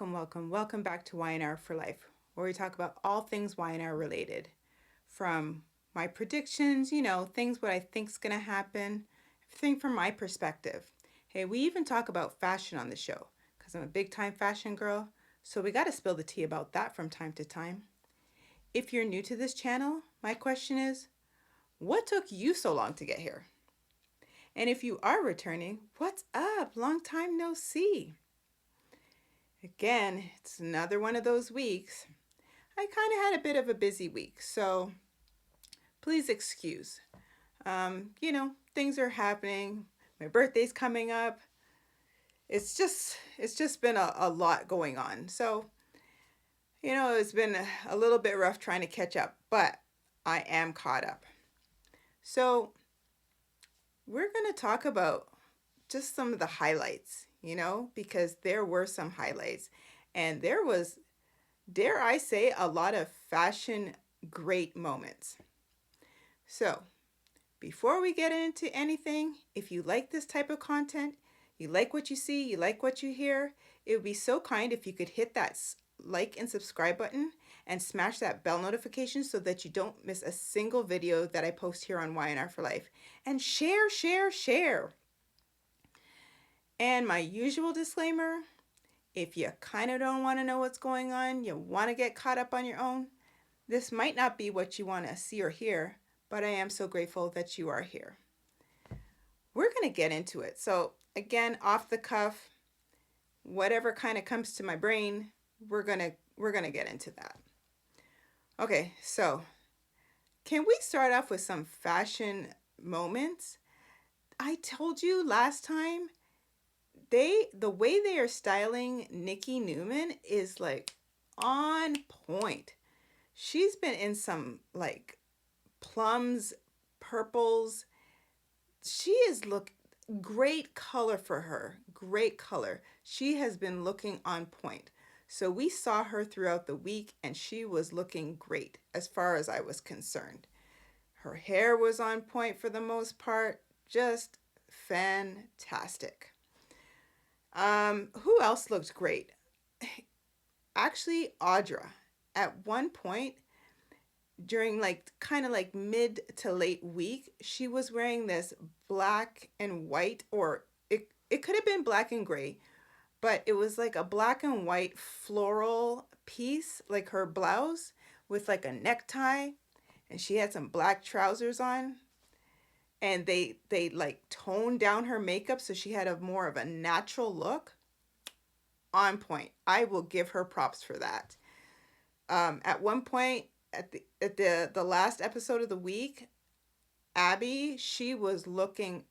welcome back to Y&R For Life, where we talk about all things Y&R related. From my predictions, things what I think's gonna happen, everything from my perspective. Hey, we even talk about fashion on the show, because I'm a big time fashion girl, so we gotta spill the tea about that from time to time. If you're new to this channel, my question is, what took you so long to get here? And if you are returning, what's up? Long time no see. Again, it's another one of those weeks. I kind of had a bit of a busy week, so please excuse. Things are happening. My birthday's coming up. It's just been a lot going on. So, it's been a little bit rough trying to catch up, but I am caught up. So, we're going to talk about just some of the highlights, because there were some highlights. And there was, dare I say, a lot of fashion great moments. So, before we get into anything, if you like this type of content, you like what you see, you like what you hear, it would be so kind if you could hit that like and subscribe button and smash that bell notification so that you don't miss a single video that I post here on Y&R For Life. And share, share, share. And my usual disclaimer, if you kind of don't want to know what's going on, you want to get caught up on your own, this might not be what you want to see or hear, but I am so grateful that you are here. We're going to get into it. So again, off the cuff, whatever kind of comes to my brain, we're going to get into that. Okay, so can we start off with some fashion moments? I told you last time, the way they are styling Nikki Newman is like on point. She's been in some like plums, purples. She is great color for her. Great color. She has been looking on point. So we saw her throughout the week and she was looking great as far as I was concerned. Her hair was on point for the most part. Just fantastic. Who else looked great? Actually, Audra. At one point, during like kind of like mid to late week, she was wearing this black and white, or it could have been black and gray, but it was like a black and white floral piece, like her blouse with like a necktie, and she had some black trousers on, and they like toned down her makeup so she had a more of a natural look. On point. I will give her props for that. At one point, at the last episode of the week, Abby, she was looking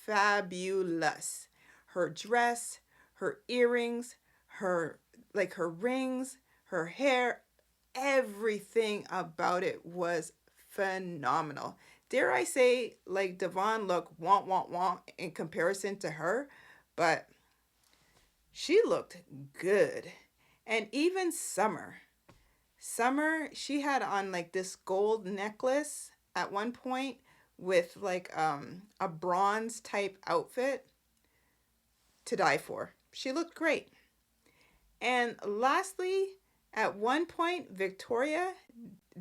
fabulous. Her dress, her earrings, her rings, her hair, everything about it was phenomenal. Dare I say, like Devon looked want in comparison to her, but she looked good. And even Summer, she had on like this gold necklace at one point with like a bronze type outfit to die for. She looked great. And lastly, at one point, Victoria,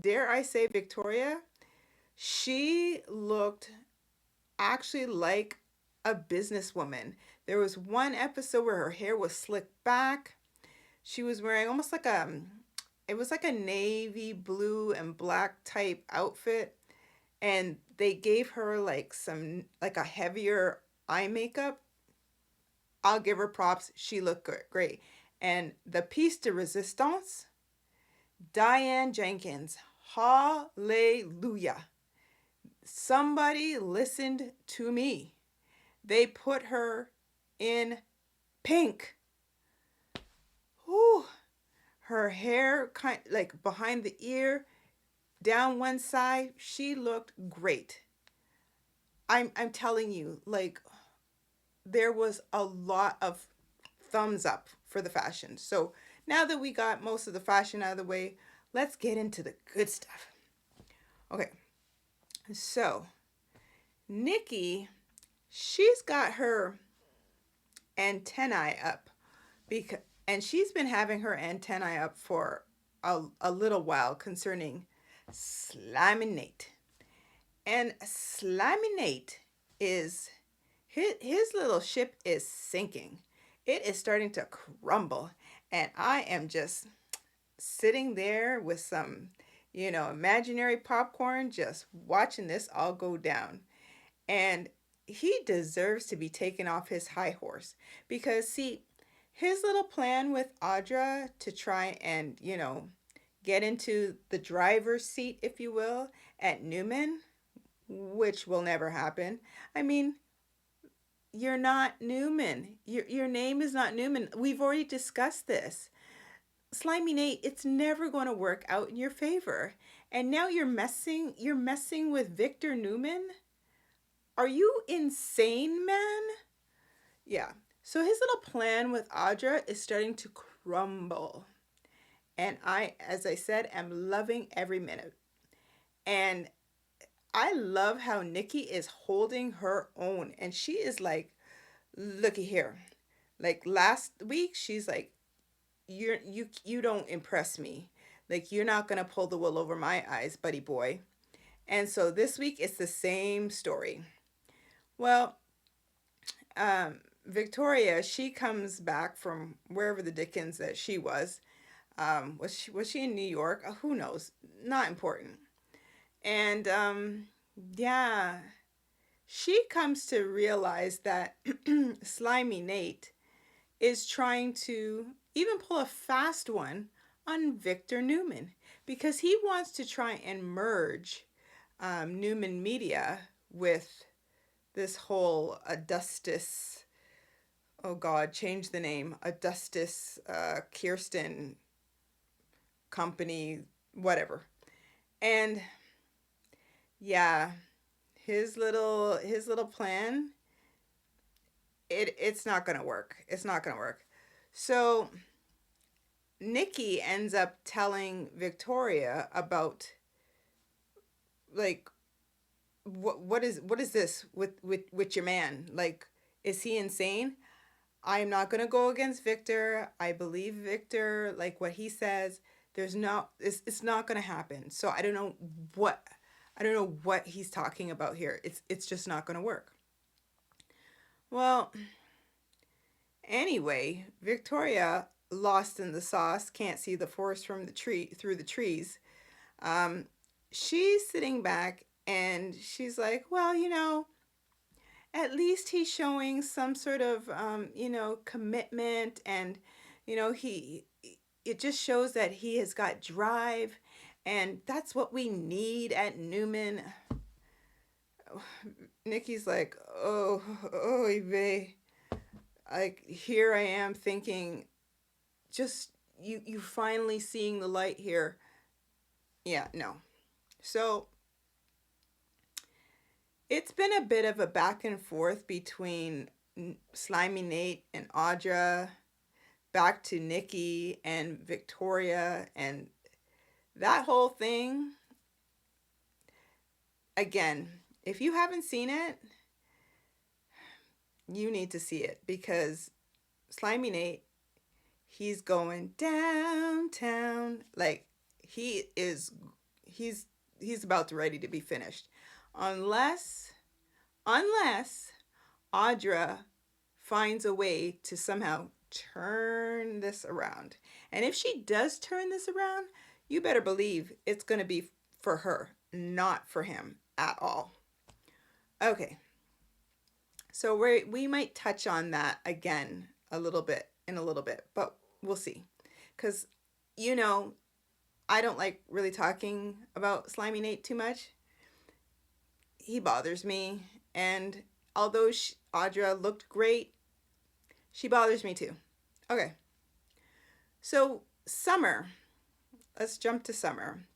dare I say Victoria, she looked actually like a businesswoman. There was one episode where her hair was slicked back. She was wearing almost like it was like a navy blue and black type outfit. And they gave her like like a heavier eye makeup. I'll give her props. She looked great. And the piece de resistance, Diane Jenkins. Hallelujah. Somebody listened to me. They put her in pink. Whew. Her hair kind like behind the ear, down one side, she looked great. I'm telling you, like there was a lot of thumbs up for the fashion. So now that we got most of the fashion out of the way, let's get into the good stuff. Okay, so Nikki, she's got her antennae up, because And she's been having her antennae up for a little while concerning Slimy Nate. And Slimy Nate is his little ship is sinking. It is starting to crumble. And I am just sitting there with some, imaginary popcorn, just watching this all go down. And he deserves to be taken off his high horse because, see, his little plan with Audra to try and, get into the driver's seat, if you will, at Newman, which will never happen. I mean, you're not Newman. Your name is not Newman. We've already discussed this. Slimy Nate, it's never going to work out in your favor. And now you're messing with Victor Newman? Are you insane, man? Yeah. So his little plan with Audra is starting to crumble. And I, as I said, am loving every minute. And I love how Nikki is holding her own. And she is like, looky here. Like last week, she's like, you don't impress me. Like you're not gonna pull the wool over my eyes, buddy boy. And so this week it's the same story. Well, Victoria, she comes back from wherever the Dickens that she was. Was she in New York? Who knows? Not important. And yeah, she comes to realize that Slimy Nate is trying to even pull a fast one on Victor Newman because he wants to try and merge Newman Media with this whole Augustus, oh God, change the name, Augustus Kirsten company, whatever. And yeah, his little plan, it's not gonna work. It's not gonna work. So Nikki ends up telling Victoria about, like, what is this with your man? Like, is he insane? I'm not gonna go against Victor. I believe Victor, like what he says. It's not gonna happen. So I don't know what he's talking about here. It's just not gonna work. Well, anyway, Victoria, lost in the sauce, can't see the forest from the tree through the trees. Um, she's sitting back and she's like, well, at least he's showing some sort of, commitment, and he it just shows that he has got drive, and that's what we need at Newman. Nikki's like, oh, babe. Like here I am thinking, just you finally seeing the light here. Yeah, no. So it's been a bit of a back and forth between Slimy Nate and Audra, back to Nikki and Victoria, and that whole thing. Again, if you haven't seen it, you need to see it because Slimy Nate, he's going downtown. Like he's about to ready to be finished. Unless unless Audra finds a way to somehow turn this around. And if she does turn this around, you better believe it's going to be for her, not for him at all. Okay. So we might touch on that again in a little bit, but we'll see. Cuz you know, I don't like really talking about Slimy Nate too much. He bothers me, and although Audra looked great, she bothers me too. Okay. So, summer. Let's jump to summer.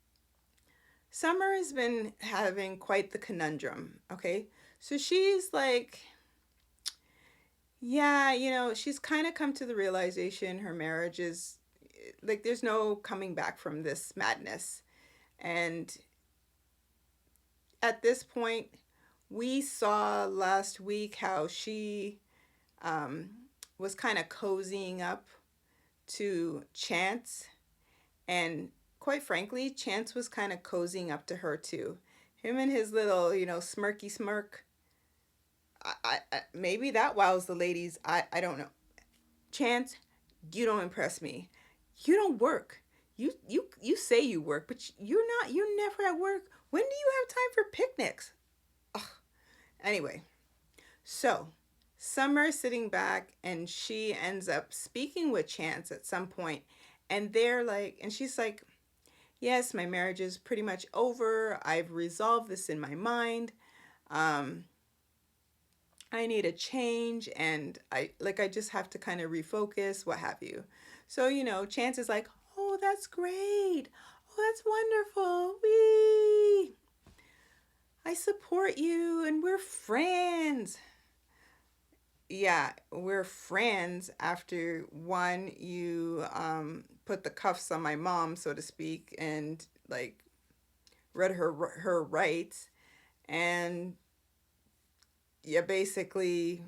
Summer has been having quite the conundrum, okay? So she's like, yeah, she's kind of come to the realization her marriage is like there's no coming back from this madness. And at this point, we saw last week how she was kind of cozying up to Chance, and quite frankly, Chance was kind of cozying up to her too. Him and his little, smirky smirk. Maybe that wows the ladies. I don't know. Chance, you don't impress me. You don't work. You say you work, but you're not. You're never at work. When do you have time for picnics? Ugh. Anyway, so Summer's sitting back and she ends up speaking with Chance at some point, and she's like, yes, my marriage is pretty much over. I've resolved this in my mind. Um, I need a change, and I just have to kind of refocus, what have you. So, Chance is like, "Oh, that's great. Oh, that's wonderful. Wee. I support you and we're friends." Yeah, we're friends after one, you put the cuffs on my mom, so to speak, and like read her rights, and yeah, basically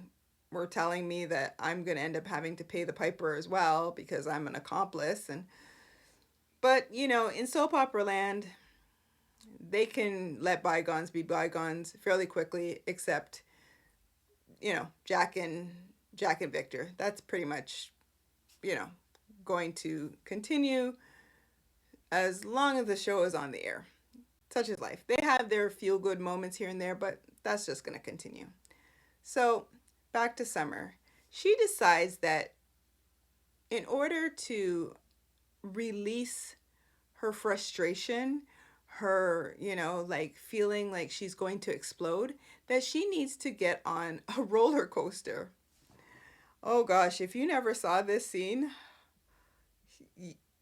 were telling me that I'm going to end up having to pay the piper as well because I'm an accomplice. And but in soap opera land, they can let bygones be bygones fairly quickly, except Jack and Victor. That's pretty much you know going to continue as long as the show is on the air. Such is life. They have their feel good moments here and there, but that's just going to continue. So, back to Summer. She decides that in order to release her frustration, her, like feeling like she's going to explode, that she needs to get on a roller coaster. Oh gosh, if you never saw this scene,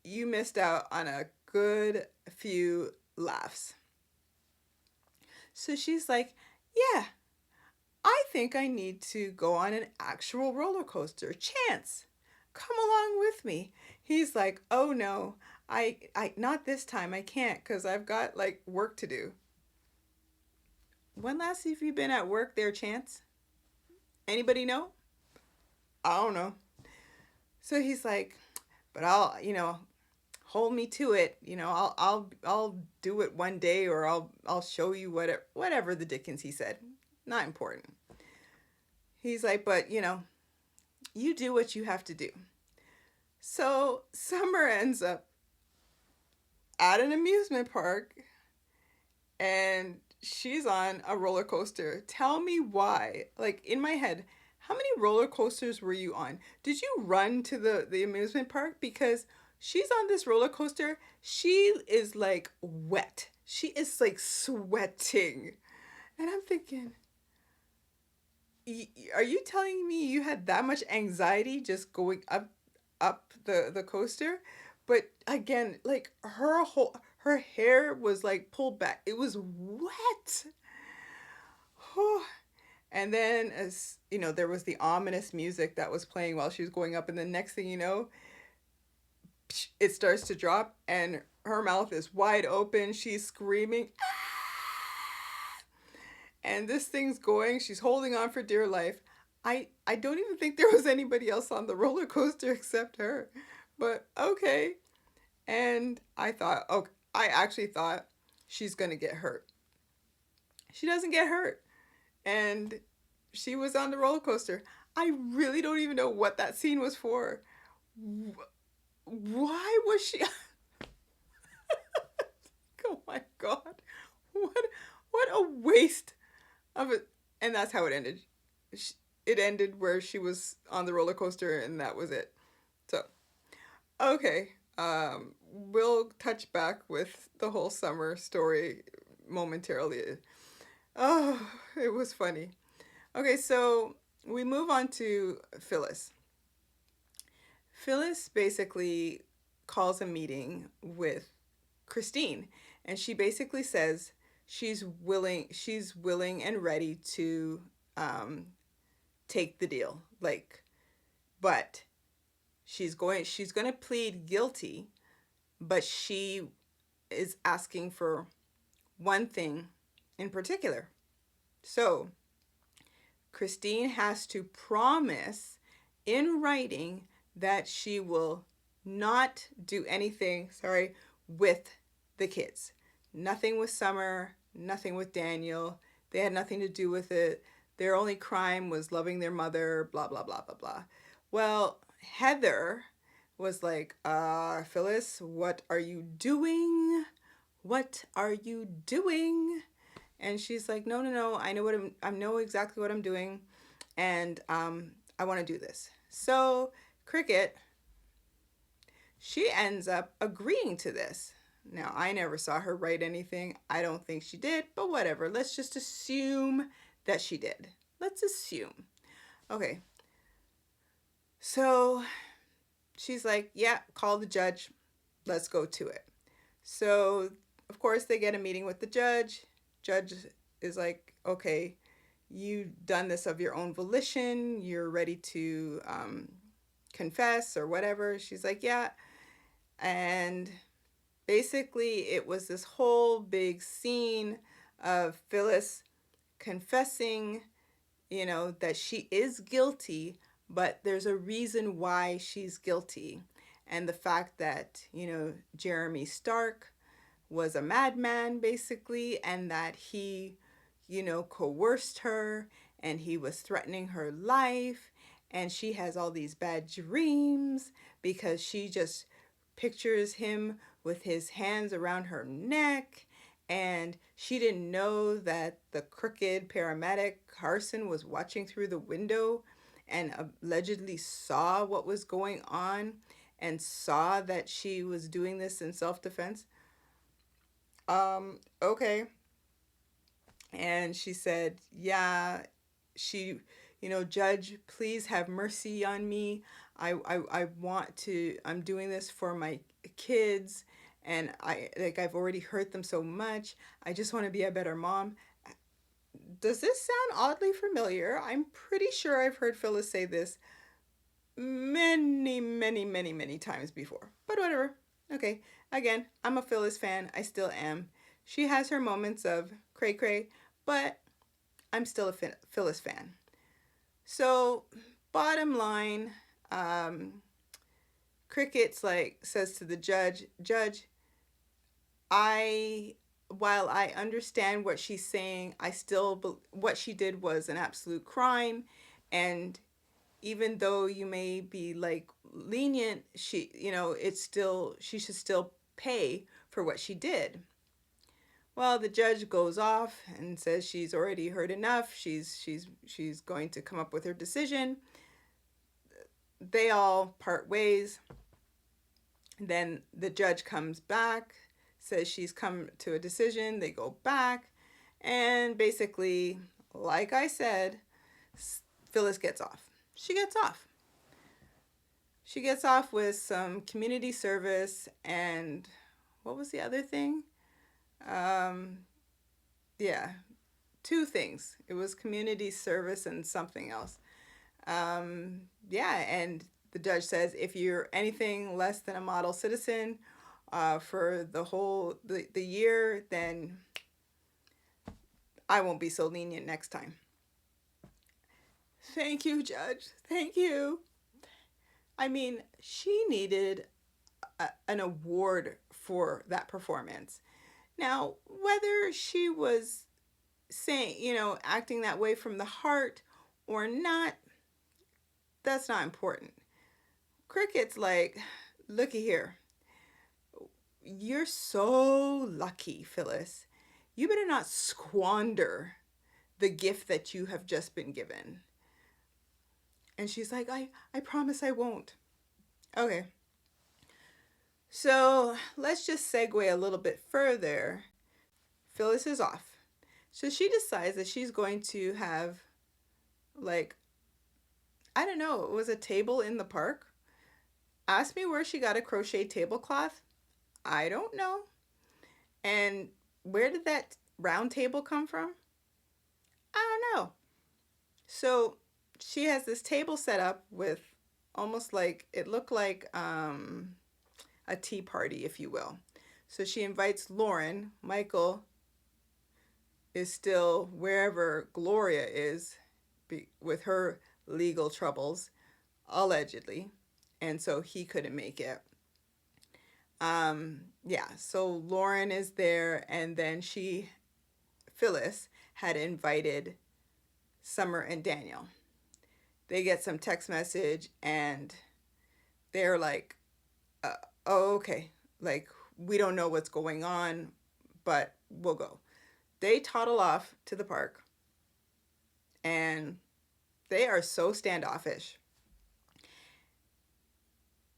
you missed out on a good few laughs. So she's like, yeah, I think I need to go on an actual roller coaster. Chance, come along with me. He's like, oh no, I not this time. I can't because I've got like work to do. When last have you been at work there, Chance? Anybody know? I don't know. So he's like, but I'll, hold me to it. I'll do it one day, or I'll show you whatever the dickens he said. Not important. He's like, but you do what you have to do. So Summer ends up at an amusement park and she's on a roller coaster. Tell me why. Like in my head, how many roller coasters were you on? Did you run to the amusement park? Because she's on this roller coaster. She is like wet. She is like sweating. And I'm thinking, are you telling me you had that much anxiety just going up the coaster? But again, like her hair was like pulled back. It was wet. And then, as there was the ominous music that was playing while she was going up, and the next thing you know, it starts to drop and her mouth is wide open. She's screaming, and this thing's going. She's holding on for dear life. I don't even think there was anybody else on the roller coaster except her. But okay. And I actually thought she's going to get hurt. She doesn't get hurt. And she was on the roller coaster. I really don't even know what that scene was for. Why was she? Oh my God. What a waste of it. And that's how it ended. It ended where she was on the roller coaster and that was it. So, okay. We'll touch back with the whole Summer story momentarily. Oh, it was funny. Okay, so we move on to Phyllis. Phyllis basically calls a meeting with Christine, and she basically says she's willing and ready to take the deal. But she's going to plead guilty, but she is asking for one thing in particular. So Christine has to promise in writing that she will not do anything, sorry, with the kids. Nothing with Summer, nothing with Daniel. They had nothing to do with it. Their only crime was loving their mother, blah, blah, blah, blah, blah. Well, Heather was like, Phyllis, what are you doing? What are you doing? And she's like, no, no, no, I know I know exactly what I'm doing, and I want to do this. So Cricket, she ends up agreeing to this. Now, I never saw her write anything. I don't think she did, but whatever. Let's just assume that she did. Let's assume. Okay. So she's like, yeah, call the judge. Let's go to it. So, of course, they get a meeting with the judge. Judge is like, okay, you've done this of your own volition. You're ready to confess or whatever. She's like, yeah. And basically, it was this whole big scene of Phyllis confessing, that she is guilty, but there's a reason why she's guilty. And the fact that, Jeremy Stark was a madman, basically, and that he, coerced her and he was threatening her life. And she has all these bad dreams because she just pictures him with his hands around her neck, and she didn't know that the crooked paramedic Carson was watching through the window and allegedly saw what was going on and saw that she was doing this in self-defense. Okay. And she said, yeah, she, Judge, please have mercy on me. I want to, I'm doing this for my kids, and I've already hurt them so much. I just want to be a better mom. Does this sound oddly familiar? I'm pretty sure I've heard Phyllis say this many, many, many, many times before. But whatever. Okay. Again, I'm a Phyllis fan. I still am. She has her moments of cray cray, but I'm still a Phyllis fan. So, bottom line, Cricket's like says to the judge, while I understand what she's saying, I still what she did was an absolute crime, and even though you may be like lenient, it's still, she should still pay for what she did. Well, the judge goes off and says she's already heard enough. She's going to come up with her decision. They all part ways. Then the judge comes back, says she's come to a decision. They go back, and basically, like I said, Phyllis gets off. She gets off. She gets off with some community service, and what was the other thing? Yeah, two things. It was community service and something else. Yeah, and the judge says if you're anything less than a model citizen for the year, then I won't be so lenient next time. Thank you, Judge. Thank you. I mean, she needed an award for that performance. Now, whether she was saying, acting that way from the heart or not, that's not important. Cricket's like, looky here. You're so lucky, Phyllis. You better not squander the gift that you have just been given. And she's like, I promise I won't. Okay. So let's just segue a little bit further. Phyllis is off. So she decides that she's going to have, like, I don't know, it was a table in the park. Ask me where she got a crochet tablecloth. I don't know. And where did that round table come from? I don't know. So she has this table set up with almost like, it looked like a tea party, if you will. So she invites Lauren. Michael is still wherever Gloria is with her legal troubles, allegedly. And so he couldn't make it. Yeah, so Lauren is there, and then Phyllis, had invited Summer and Daniel. They get some text message, and they're like, uh, oh, okay. Like, we don't know what's going on, but we'll go. They toddle off to the park, and they are so standoffish.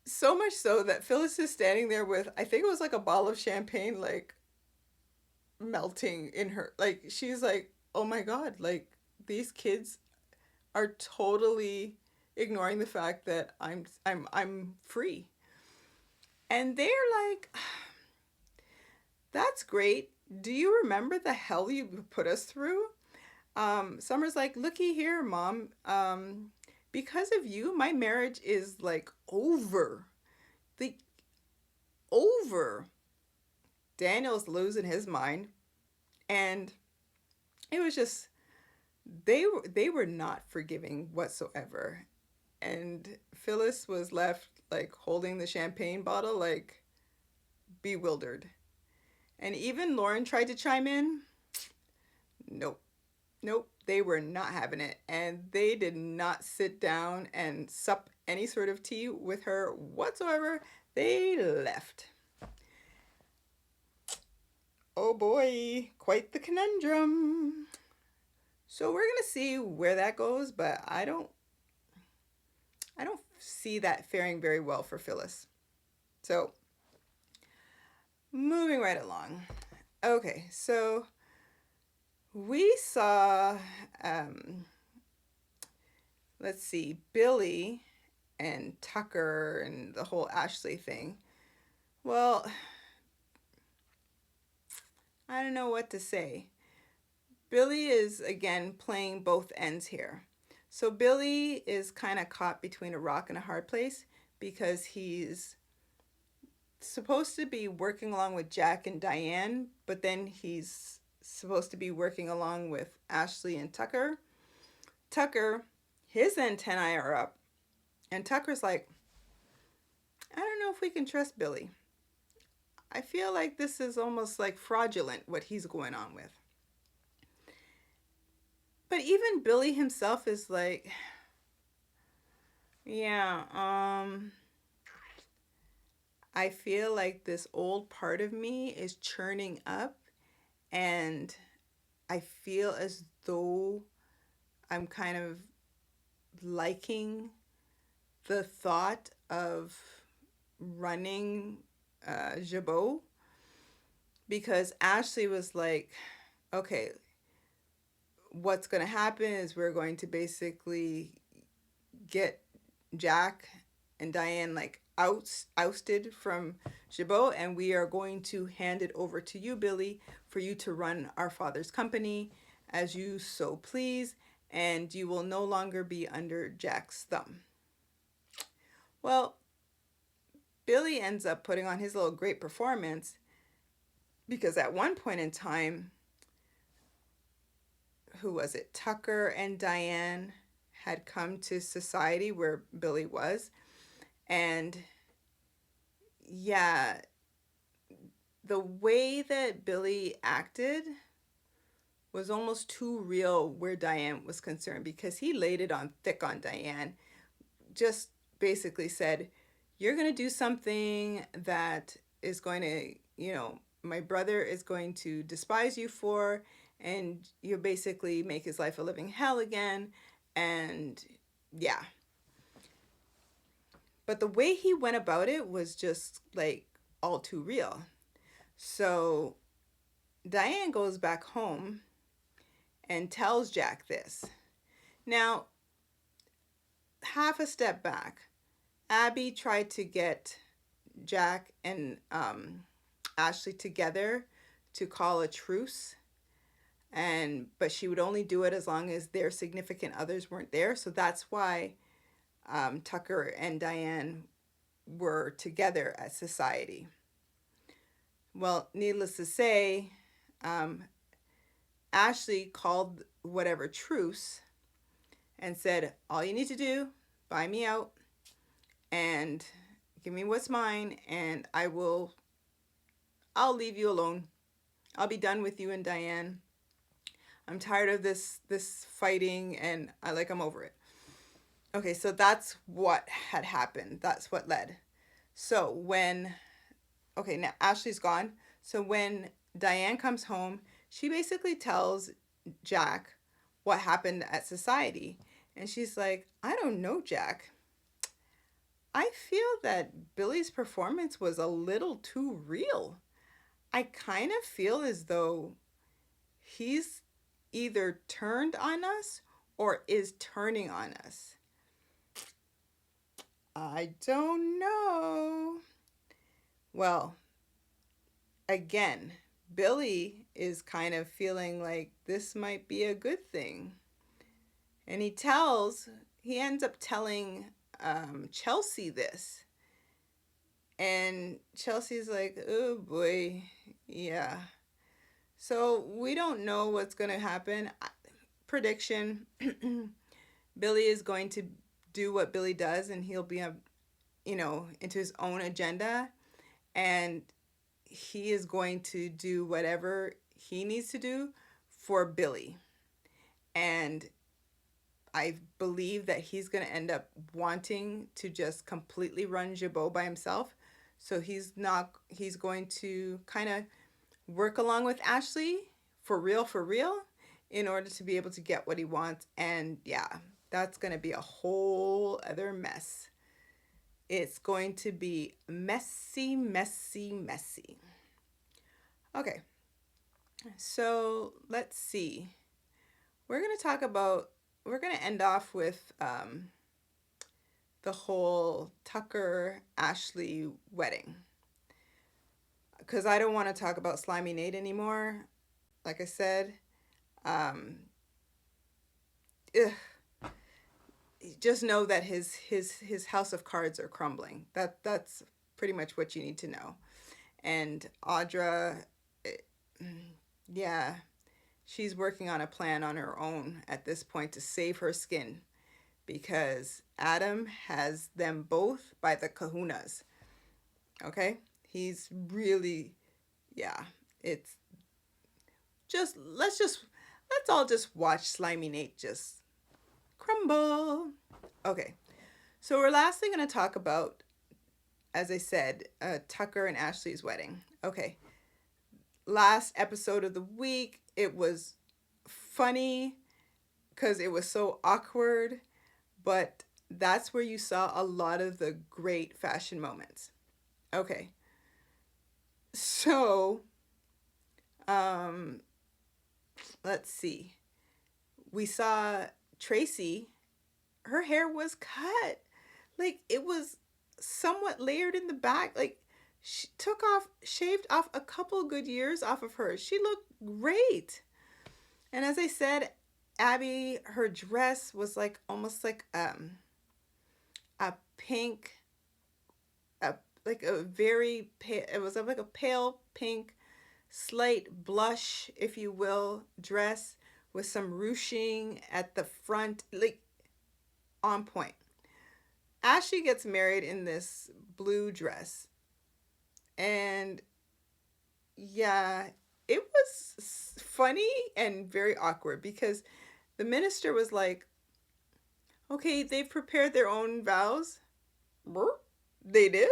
So much so that Phyllis is standing there with, I think it was like a bottle of champagne, like melting in her. Like, she's like, oh my God, like, these kids are totally ignoring the fact that I'm free. And they're like, that's great. Do you remember the hell you put us through? Summer's like, looky here, Mom. Because of you, my marriage is like over. The over. Daniel's losing his mind, and it was just they were not forgiving whatsoever. And Phyllis was left like holding the champagne bottle, like bewildered. And even Lauren tried to chime in. Nope. Nope, they were not having it. And they did not sit down and sup any sort of tea with her whatsoever. They left. Oh boy, quite the conundrum. So we're going to see where that goes, but I don't see that faring very well for Phyllis. So, moving right along. Okay, so we saw let's see, Billy and Tucker and the whole Ashley thing. Well, I don't know what to say. Billy is again playing both ends here. So Billy is kind of caught between a rock and a hard place because he's supposed to be working along with Jack and Diane, but then he's supposed to be working along with Ashley and Tucker. Tucker, his antennae are up, and Tucker's like, I don't know if we can trust Billy. I feel like this is almost like fraudulent what he's going on with. But even Billy himself is like, yeah, I feel like this old part of me is churning up, and I feel as though I'm kind of liking the thought of running Jabot, because Ashley was like, okay, what's going to happen is we're going to basically get Jack and Diane like ousted from Jabot, and we are going to hand it over to you, Billy, for you to run our father's company as you so please, and you will no longer be under Jack's thumb. Well, Billy ends up putting on his little great performance because at one point in time, who was it? Tucker and Diane had come to society where Billy was. And yeah, the way that Billy acted was almost too real where Diane was concerned, because he laid it on thick on Diane. Just basically said, you're going to do something that is going to, my brother is going to despise you for, and you basically make his life a living hell again. And yeah. But the way he went about it was just like all too real. So Diane goes back home and tells Jack this. Now, half a step back, Abby tried to get Jack and Ashley together to call a truce, but she would only do it as long as their significant others weren't there. So that's why Tucker and Diane were together at society. Well, needless to say, Ashley called whatever truce and said, all you need to do, buy me out and Give me what's mine, and I'll leave you alone. I'll be done with you and Diane. I'm tired of this fighting, and I'm over it. Okay, so that's what had happened. That's what led. So when okay, now Ashley's gone. So when Diane comes home, she basically tells Jack what happened at society. And she's like, I don't know, Jack. I feel that Billy's performance was a little too real. I kind of feel as though he's either turned on us or is turning on us. I don't know. Well, again, Billy is kind of feeling like this might be a good thing. And he ends up telling Chelsea this. And Chelsea's like, oh boy, yeah. So we don't know what's going to happen. Prediction Billy is going to do what Billy does, and he'll be, into his own agenda. And he is going to do whatever he needs to do for Billy. And I believe that he's going to end up wanting to just completely run Jabot by himself. So he's going to kind of work along with Ashley for real, in order to be able to get what he wants. And yeah, that's going to be a whole other mess. It's going to be messy. Okay, so let's see. We're going to end off with the whole Tucker-Ashley wedding. Because I don't want to talk about Slimy Nate anymore. Like I said, just know that his house of cards are crumbling. That's pretty much what you need to know. And Audra, yeah, she's working on a plan on her own at this point to save her skin, because Adam has them both by the kahunas. Okay? He's really, yeah, it's just, let's all just watch Slimy Nate just crumble. Okay, so we're lastly going to talk about, as I said, Tucker and Ashley's wedding. Okay, last episode of the week, it was funny because it was so awkward, but that's where you saw a lot of the great fashion moments. Okay, so let's see. We saw Tracy. Her hair was cut. Like, it was somewhat layered in the back. Like, she shaved off a couple good years off of her. She looked great. And as I said, Abby, her dress was like almost like a pink, like a very pale, it was like a pale pink, slight blush, if you will, dress with some ruching at the front, like on point. Ashley gets married in this blue dress, and yeah, it was funny and very awkward because the minister was like, okay, they've prepared their own vows. They did?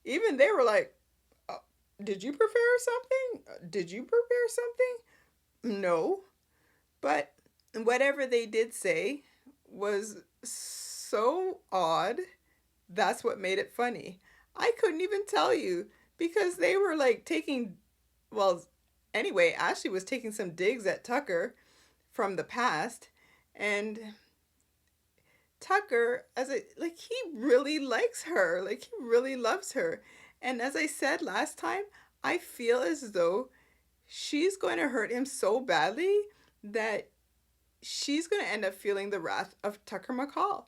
Even they were like, did you prepare something? Did you prepare something? No. But whatever they did say was so odd. That's what made it funny. I couldn't even tell you because they were like anyway, Ashley was taking some digs at Tucker from the past, and Tucker, he really likes her, like he really loves her. And as I said last time, I feel as though she's going to hurt him so badly that she's going to end up feeling the wrath of Tucker McCall.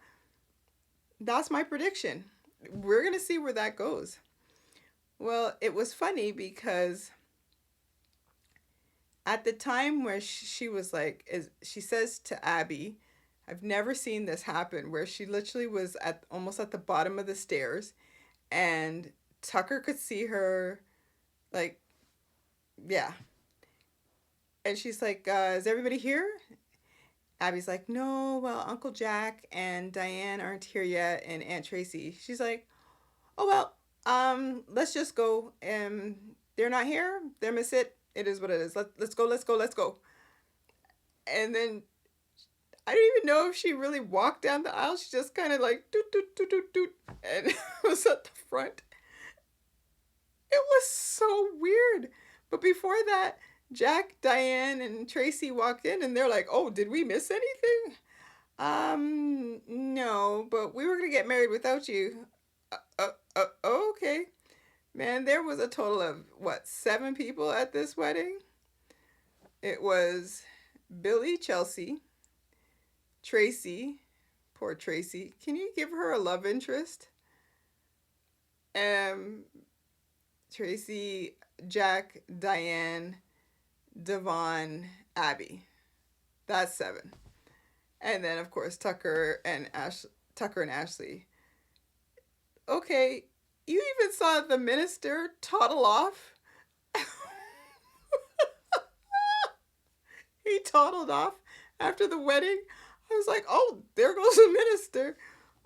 That's my prediction. We're going to see where that goes. Well, it was funny because at the time where she was like, she says to Abby, I've never seen this happen, where she literally was almost at the bottom of the stairs, And Tucker could see her, like, yeah. And she's like, is everybody here? Abby's like, no, well, Uncle Jack and Diane aren't here yet, and Aunt Tracy. She's like, oh, well, let's just go. They're not here. They miss it. It is what it is. Let's go, let's go, let's go. And then I don't even know if she really walked down the aisle. She just kind of like, doot, doot, doot, doot, doot, and was at the front. It was so weird. But before that, Jack, Diane, and Tracy walked in and they're like, oh, did we miss anything? No, but we were going to get married without you. Okay. Man, there was a total of, what, 7 people at this wedding? It was Billy, Chelsea, Tracy, poor Tracy. Can you give her a love interest? Tracy, Jack, Diane, Devon, Abby. That's 7. And then of course Tucker and Ashley. Okay, you even saw the minister toddle off. He toddled off after the wedding. I was like, oh, there goes the minister.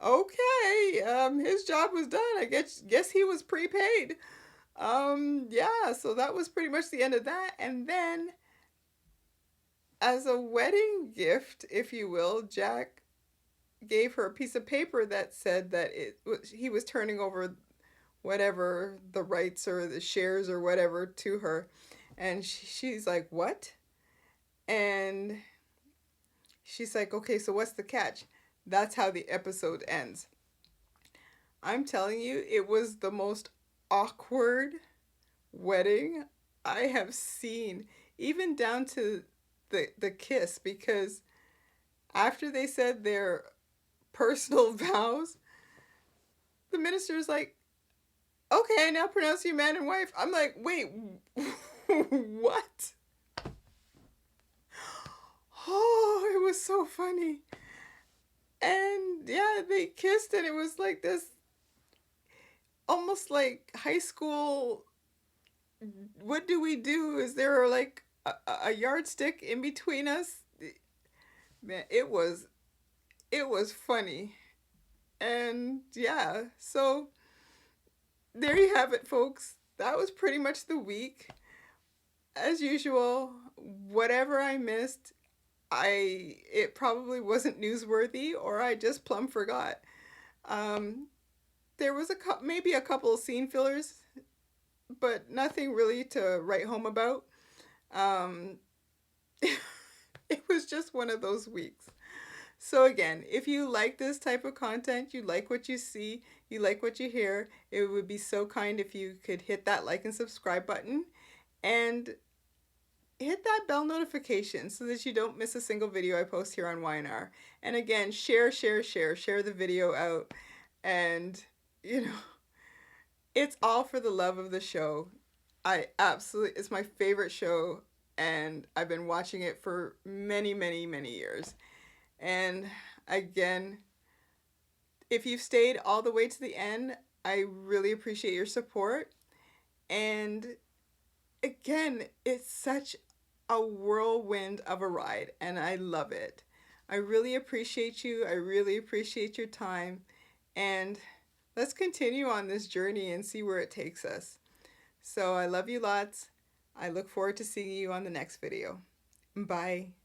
Okay, his job was done. I guess he was prepaid. Yeah, so that was pretty much the end of that. And then, as a wedding gift, if you will, Jack gave her a piece of paper that said that he was turning over whatever the rights or the shares or whatever to her. And she's like, what? And she's like, okay, so what's the catch? That's how the episode ends. I'm telling you, it was the most awkward wedding I have seen, even down to the kiss, because after they said their personal vows, the minister's like, okay, I now pronounce you man and wife. I'm like, wait, what? Oh, it was so funny. And yeah, they kissed and it was like this, almost like high school. What do we do? Is there like a yardstick in between us? Man, it was funny. And yeah, so there you have it, folks. That was pretty much the week. As usual, whatever I missed, it probably wasn't newsworthy, or I just plumb forgot. There was maybe a couple of scene fillers, but nothing really to write home about. It was just one of those weeks. So again, if you like this type of content, you like what you see, you like what you hear, it would be so kind if you could hit that like and subscribe button and hit that bell notification so that you don't miss a single video I post here on Y&R. And again, share the video out. And, it's all for the love of the show. It's my favorite show, and I've been watching it for many, many, many years. And again, if you've stayed all the way to the end, I really appreciate your support. And again, it's such a whirlwind of a ride, and I love it. I really appreciate you. I really appreciate your time. And let's continue on this journey and see where it takes us. So I love you lots. I look forward to seeing you on the next video. Bye.